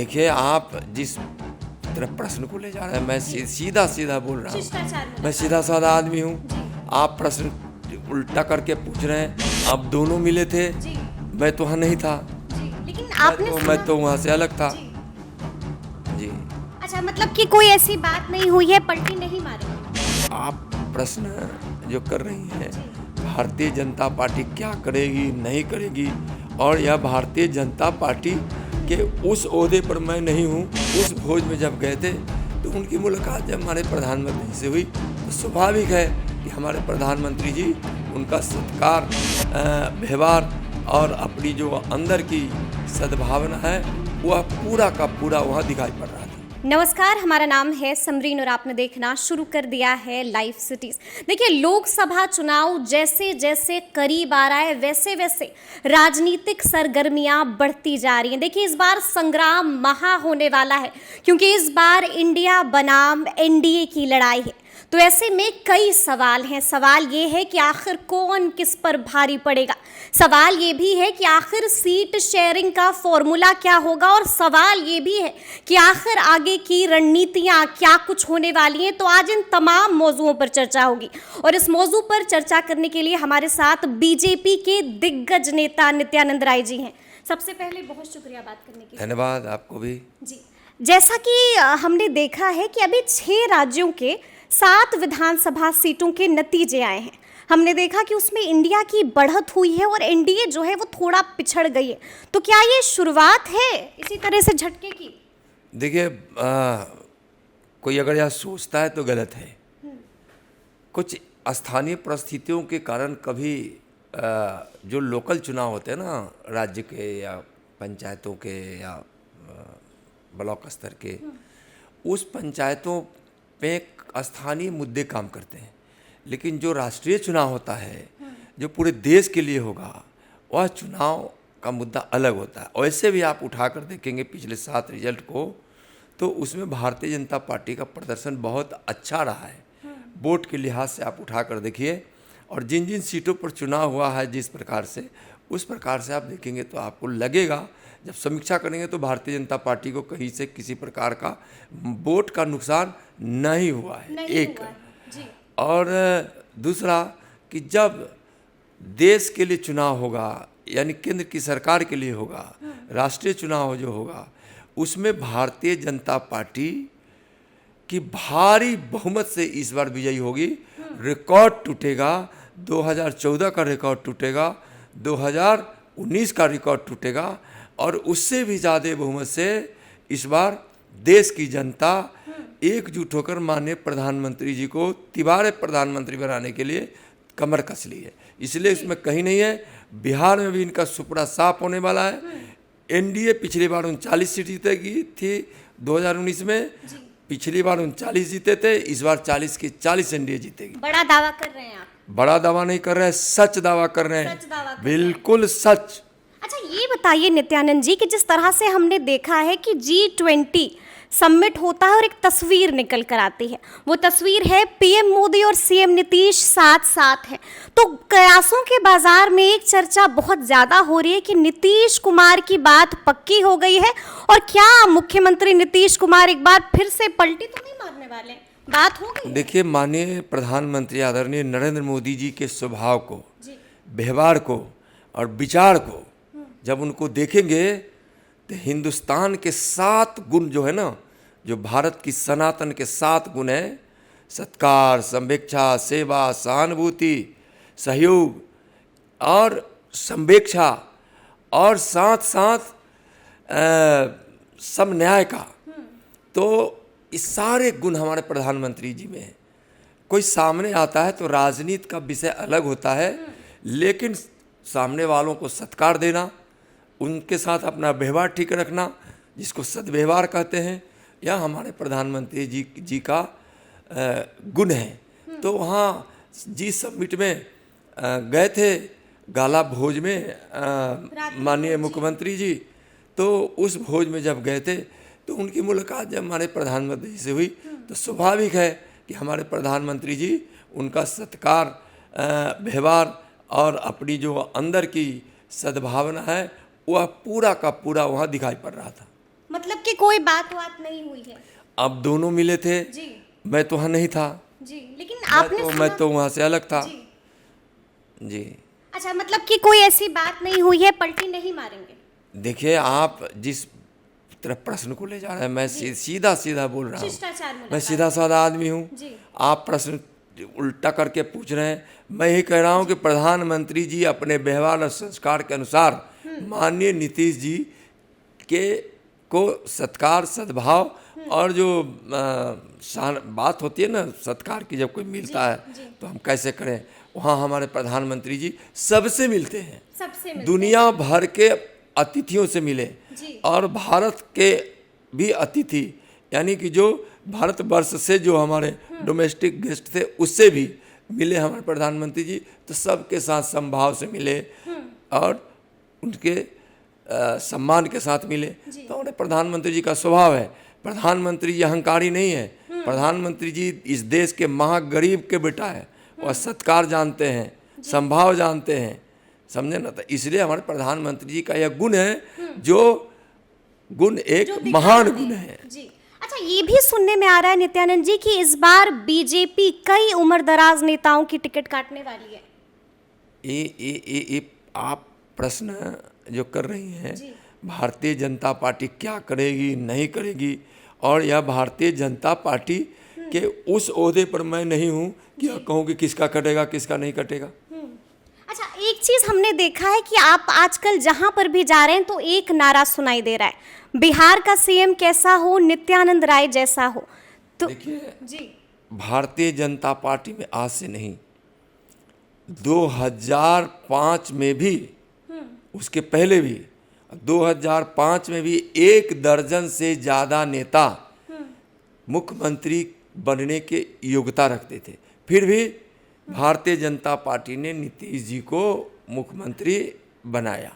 देखिए, आप जिस तरफ प्रश्न को ले जा रहे हैं, मैं सीधा सीधा बोल रहा हूँ। मैं सीधा साधा आदमी हूँ। आप प्रश्न उल्टा करके पूछ रहे हैं। आप दोनों मिले थे, मैं तो वहाँ नहीं था। लेकिन आपने मैं तो वहाँ से अलग था। जी। अच्छा, मतलब कि कोई ऐसी बात नहीं हुई है, पलटी नहीं मारी? आप प्रश्न जो कर रही हैं, भारतीय जनता पार्टी क्या करेगी नहीं करेगी, और यह भारतीय जनता पार्टी के उस ओहदे पर मैं नहीं हूँ। उस भोज में जब गए थे तो उनकी मुलाकात जब हमारे प्रधानमंत्री से हुई तो स्वाभाविक है कि हमारे प्रधानमंत्री जी उनका सत्कार, व्यवहार और अपनी जो अंदर की सद्भावना है वह पूरा का पूरा वहाँ दिखाई पड़ रहा था। नमस्कार, हमारा नाम है समरीन और आपने देखना शुरू कर दिया है लाइव सिटीज। देखिए, लोकसभा चुनाव जैसे जैसे करीब आ रहा है वैसे वैसे राजनीतिक सरगर्मियां बढ़ती जा रही हैं। देखिए, इस बार संग्राम महा होने वाला है क्योंकि इस बार इंडिया बनाम एनडीए की लड़ाई है। तो ऐसे में कई सवाल हैं। सवाल ये है कि आखिर कौन किस पर भारी पड़ेगा। सवाल ये भी है कि आखिर सीट शेयरिंग का फॉर्मूला क्या होगा, और सवाल ये भी है कि आखिर आगे की रणनीतियां क्या कुछ होने वाली हैं। तो आज इन तमाम मौजुओं पर चर्चा होगी और इस मौजू पर चर्चा करने के लिए हमारे साथ बीजेपी के दिग्गज नेता नित्यानंद राय जी हैं। सबसे पहले बहुत शुक्रिया बात करने के लिए। धन्यवाद आपको भी। जी, जैसा कि हमने देखा है कि अभी 6 राज्यों के 7 विधानसभा सीटों के नतीजे आए हैं। हमने देखा कि उसमें इंडिया की बढ़त हुई है और एनडीए जो है वो थोड़ा पिछड़ गई है। तो क्या ये शुरुआत है इसी तरह से झटके की? देखिए, कोई अगर यह सोचता है तो गलत है। कुछ स्थानीय परिस्थितियों के कारण कभी जो लोकल चुनाव होते हैं ना, राज्य के या पंचायतों के या ब्लॉक स्तर के, उस पंचायतों पे स्थानीय मुद्दे काम करते हैं। लेकिन जो राष्ट्रीय चुनाव होता है, जो पूरे देश के लिए होगा, वह चुनाव का मुद्दा अलग होता है। वैसे भी आप उठाकर देखेंगे पिछले 7 रिजल्ट को, तो उसमें भारतीय जनता पार्टी का प्रदर्शन बहुत अच्छा रहा है। वोट के लिहाज से आप उठाकर देखिए, और जिन जिन सीटों पर चुनाव हुआ है जिस प्रकार से, उस प्रकार से आप देखेंगे तो आपको लगेगा, जब समीक्षा करेंगे तो भारतीय जनता पार्टी को कहीं से किसी प्रकार का वोट का नुकसान नहीं हुआ है। एक जी। और दूसरा कि जब देश के लिए चुनाव होगा, यानी केंद्र की सरकार के लिए होगा, राष्ट्रीय चुनाव जो होगा, उसमें भारतीय जनता पार्टी की भारी बहुमत से इस बार विजयी होगी। रिकॉर्ड टूटेगा, 2014 का रिकॉर्ड टूटेगा, 2019 का रिकॉर्ड टूटेगा, और उससे भी ज़्यादा बहुमत से इस बार देश की जनता एकजुट होकर माननीय प्रधानमंत्री जी को तिबारे प्रधानमंत्री बनाने के लिए कमर कस ली है। इसलिए इसमें कहीं नहीं है, बिहार में भी इनका सुपड़ा साफ होने वाला है। एनडीए पिछली बार 39 सीट जीतेगी थी 2019 में, पिछली बार 39 जीते थे, इस बार 40 की 40 एनडीए जीतेगी। बड़ा दावा कर रहे हैं आप? बड़ा दावा नहीं कर रहे हैं, सच दावा कर रहे हैं, बिल्कुल सच। अच्छा, ये बताइए नित्यानंद जी कि जिस तरह से हमने देखा है कि G20 समिट होता है और एक तस्वीर निकल कर आती है, वो तस्वीर है पीएम मोदी और सीएम नीतीश साथ साथ हैं। तो कयासों के बाजार में एक चर्चा बहुत ज्यादा हो रही है कि नीतीश कुमार की बात पक्की हो गई है, और क्या मुख्यमंत्री नीतीश कुमार एक बार फिर से पलटी तो नहीं मारने वाले? बात हो गई? देखिए, माननीय प्रधानमंत्री आदरणीय नरेंद्र मोदी जी के स्वभाव को, व्यवहार को और विचार को जब उनको देखेंगे तो हिंदुस्तान के 7 गुण जो है ना, जो भारत की सनातन के 7 गुण हैं, सत्कार, संवेक्षा, सेवा, सहानुभूति, सहयोग और संवेक्षा, और साथ साथ सम न्याय का, तो इस सारे गुण हमारे प्रधानमंत्री जी में है। कोई सामने आता है तो राजनीति का विषय अलग होता है, लेकिन सामने वालों को सत्कार देना, उनके साथ अपना व्यवहार ठीक रखना, जिसको सद्व्यवहार कहते हैं, यह हमारे प्रधानमंत्री जी का गुण है। तो वहाँ जी समिट में गए थे, गाला भोज में माननीय मुख्यमंत्री जी, तो उस भोज में जब गए थे तो उनकी मुलाकात जब हमारे प्रधानमंत्री जी से हुई तो स्वाभाविक है कि हमारे प्रधानमंत्री जी उनका सत्कार, व्यवहार और अपनी जो अंदर की सद्भावना है वह पूरा का पूरा वहाँ दिखाई पड़ रहा था। मतलब कि कि कोई बात नहीं हुई है। अब दोनों मिले थे, जी मैं तो वहाँ नहीं था, जी, लेकिन आपने मैं तो वहाँ से अलग था। जी। जी अच्छा, मतलब कि कोई ऐसी बात नहीं हुई है, पलटी नहीं मारेंगे। देखिए, आप जिस तरफ प्रश्न को ले जा रहे हैं, मैं सीधा सीधा बोल रहा हूँ, शिष्टाचार मैं मुलाकात सीधा साधा आदमी हूँ। जी। आप प्रश्न उल्टा करके पूछ रहे हैं। मैं यही कह रहा हूँ कि प्रधानमंत्री जी अपने व्यवहार और संस्कार के अनुसार माननीय नीतीश जी के को सत्कार, सद्भाव और जो बात होती है ना सत्कार की, जब कोई मिलता है तो हम कैसे करें, वहाँ हमारे प्रधानमंत्री जी सबसे मिलते हैं, सबसे दुनिया भर के अतिथियों से मिले जी। और भारत के भी अतिथि यानी कि जो भारतवर्ष से जो हमारे डोमेस्टिक गेस्ट थे उससे भी मिले हमारे प्रधानमंत्री जी। तो सबके साथ समभाव से मिले और उनके सम्मान के साथ मिले। तो हमारे प्रधानमंत्री जी का स्वभाव है, प्रधानमंत्री जी अहंकारी नहीं है, प्रधानमंत्री जी इस देश के महागरीब के बेटा है, वह सत्कार जानते हैं, संभाव जानते हैं, समझे ना। तो इसलिए हमारे प्रधानमंत्री जी का यह गुण है, जो गुण एक महान गुण है जी। अच्छा, ये भी सुनने में आ रहा है नित्यानंद जी कि इस बार बीजेपी कई उम्रदराज नेताओं की टिकट काटने वाली है। ये आप प्रश्न जो कर रही हैं, भारतीय जनता पार्टी क्या करेगी नहीं करेगी, और यह भारतीय जनता पार्टी के उस ओहदे पर मैं नहीं हूँ कि कहूँ कि किसका कटेगा किसका नहीं कटेगा। अच्छा, एक चीज हमने देखा है कि आप आजकल जहां पर भी जा रहे हैं तो एक नारा सुनाई दे रहा है, बिहार का सीएम कैसा हो, नित्यानंद राय जैसा हो। तो देखिए जी, भारतीय जनता पार्टी में आज से नहीं, 2005 में भी, उसके पहले भी 2005 में भी 1 दर्जन से ज़्यादा नेता मुख्यमंत्री बनने के योग्यता रखते थे, फिर भी भारतीय जनता पार्टी ने नीतीश जी को मुख्यमंत्री बनाया।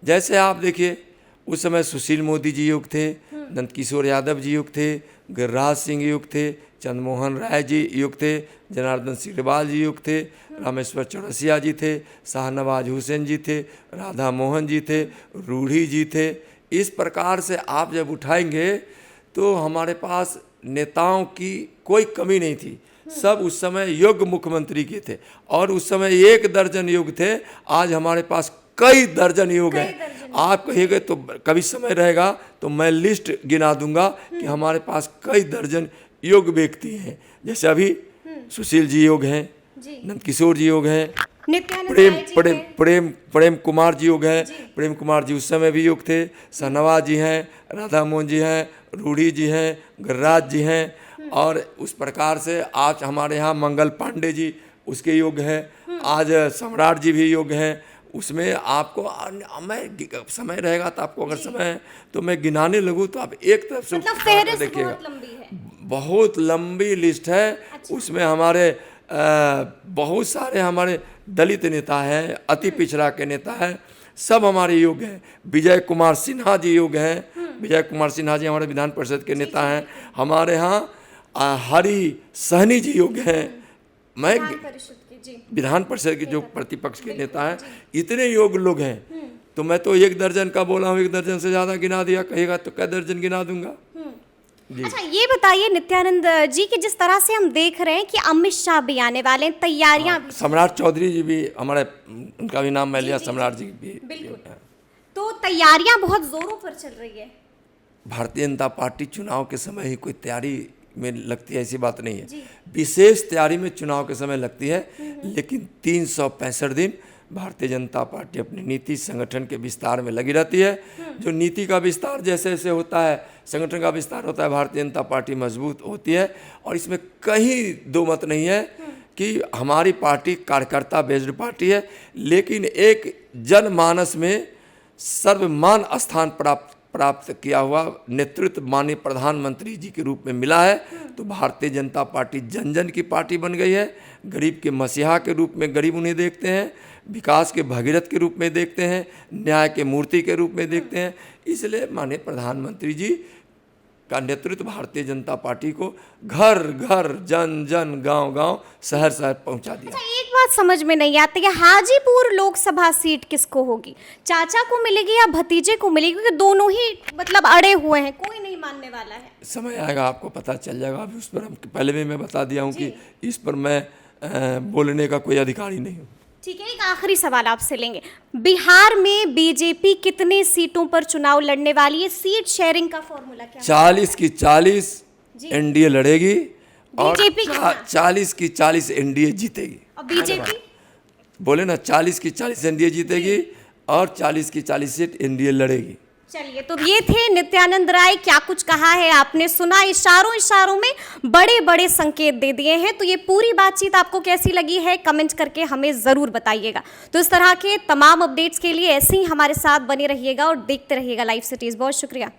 जैसे आप देखिए, उस समय सुशील मोदी जी युग थे, नंदकिशोर यादव जी युग थे, गिरिराज सिंह युग थे, चंद्रमोहन राय जी युग थे, जनार्दन सिग्रीवाल जी युग थे, रामेश्वर चौरसिया जी थे, शाहनवाज हुसैन जी थे, राधा मोहन जी थे, रूढ़ी जी थे। इस प्रकार से आप जब उठाएंगे तो हमारे पास नेताओं की कोई कमी नहीं थी, सब उस समय योग्य मुख्यमंत्री के थे, और उस समय 1 दर्जन युग थे, आज हमारे पास कई दर्जन युग हैं। आप कहिएगा तो कभी समय रहेगा तो मैं लिस्ट गिना दूंगा कि हमारे पास कई दर्जन योग्य व्यक्ति हैं। जैसे अभी सुशील जी योग हैं, नंदकिशोर जी योग हैं, प्रेम कुमार जी योग हैं, प्रेम कुमार जी उस समय भी योग थे, शाहनवाज जी हैं, राधा मोहन जी हैं, रूढ़ी जी हैं, गिरिराज जी हैं, और उस प्रकार से आज हमारे यहाँ मंगल पांडे जी उसके योग हैं, आज सम्राट जी भी योग हैं। उसमें आपको मैं समय रहेगा तो आपको अगर समय है तो मैं गिनाने लगूँ तो आप एक तरफ से मतलब देखिएगा, बहुत लंबी लिस्ट है। उसमें हमारे बहुत सारे हमारे दलित नेता हैं, अति पिछड़ा के नेता हैं, सब हमारे योग हैं। विजय कुमार सिन्हा जी योग हैं, विजय कुमार सिन्हा जी हमारे विधान परिषद के नेता हैं। हमारे यहाँ हरि सहनी जी योग हैं, मैं विधान परिषद के जो प्रतिपक्ष के नेता हैं, इतने योग्य लोग हैं। तो मैं तो 1 दर्जन का बोला हूँ, 1 दर्जन से ज़्यादा गिना दिया, कहेगा तो कै दर्जन गिना दूंगा। अच्छा, ये बताइए नित्यानंद जी कि जिस तरह से हम देख रहे हैं कि अमित शाह भी आने वाले हैं, तैयारियां सम्राट चौधरी जी भी हमारे, उनका भी नाम मैं लिया, सम्राट जी भी। बिल्कुल, तो तैयारियां बहुत जोरों पर चल रही है। भारतीय जनता पार्टी चुनाव के समय ही कोई तैयारी में लगती है ऐसी बात नहीं है, विशेष तैयारी में चुनाव के समय लगती है, लेकिन 365 दिन भारतीय जनता पार्टी अपनी नीति संगठन के विस्तार में लगी रहती है। जो नीति का विस्तार जैसे जैसे होता है, संगठन का विस्तार होता है, भारतीय जनता पार्टी मजबूत होती है। और इसमें कहीं दो मत नहीं है कि हमारी पार्टी कार्यकर्ता बेस्ड पार्टी है, लेकिन एक जनमानस में सर्वमान स्थान प्राप्त किया हुआ नेतृत्व माननीय प्रधानमंत्री जी के रूप में मिला है। तो भारतीय जनता पार्टी जन जन की पार्टी बन गई है। गरीब के मसीहा के रूप में गरीब उन्हें देखते हैं, विकास के भगीरथ के रूप में देखते हैं, न्याय के मूर्ति के रूप में देखते हैं। इसलिए माननीय प्रधानमंत्री जी का नेतृत्व भारतीय जनता पार्टी को घर घर, जन जन, गांव गांव, शहर शहर पहुंचा दिया। अच्छा, एक बात समझ में नहीं आती है, हाजीपुर लोकसभा सीट किसको होगी? चाचा को मिलेगी या भतीजे को मिलेगी? क्योंकि दोनों ही मतलब अड़े हुए हैं, कोई नहीं मानने वाला है। समय आएगा आपको पता चल जाएगा। अभी उस पर हम पहले भी मैं बता दिया हूँ कि इस पर मैं बोलने का कोई अधिकारी नहीं हूँ। ठीक है, एक आखिरी सवाल आपसे लेंगे। बिहार में बीजेपी कितने सीटों पर चुनाव लड़ने वाली है? सीट शेयरिंग का फॉर्मूला क्या है? 40 की 40 एनडीए लड़ेगी और बीजेपी 40 की 40 एनडीए जीतेगी। और बीजेपी? बोले ना 40 की 40 एनडीए जीतेगी और 40 की 40 सीट एनडीए लड़ेगी। चलिए, तो ये थे नित्यानंद राय। क्या कुछ कहा है आपने सुना, इशारों इशारों में बड़े बड़े संकेत दे दिए हैं। तो ये पूरी बातचीत आपको कैसी लगी है कमेंट करके हमें ज़रूर बताइएगा। तो इस तरह के तमाम अपडेट्स के लिए ऐसे ही हमारे साथ बने रहिएगा और देखते रहिएगा लाइव सिटीज़। बहुत शुक्रिया।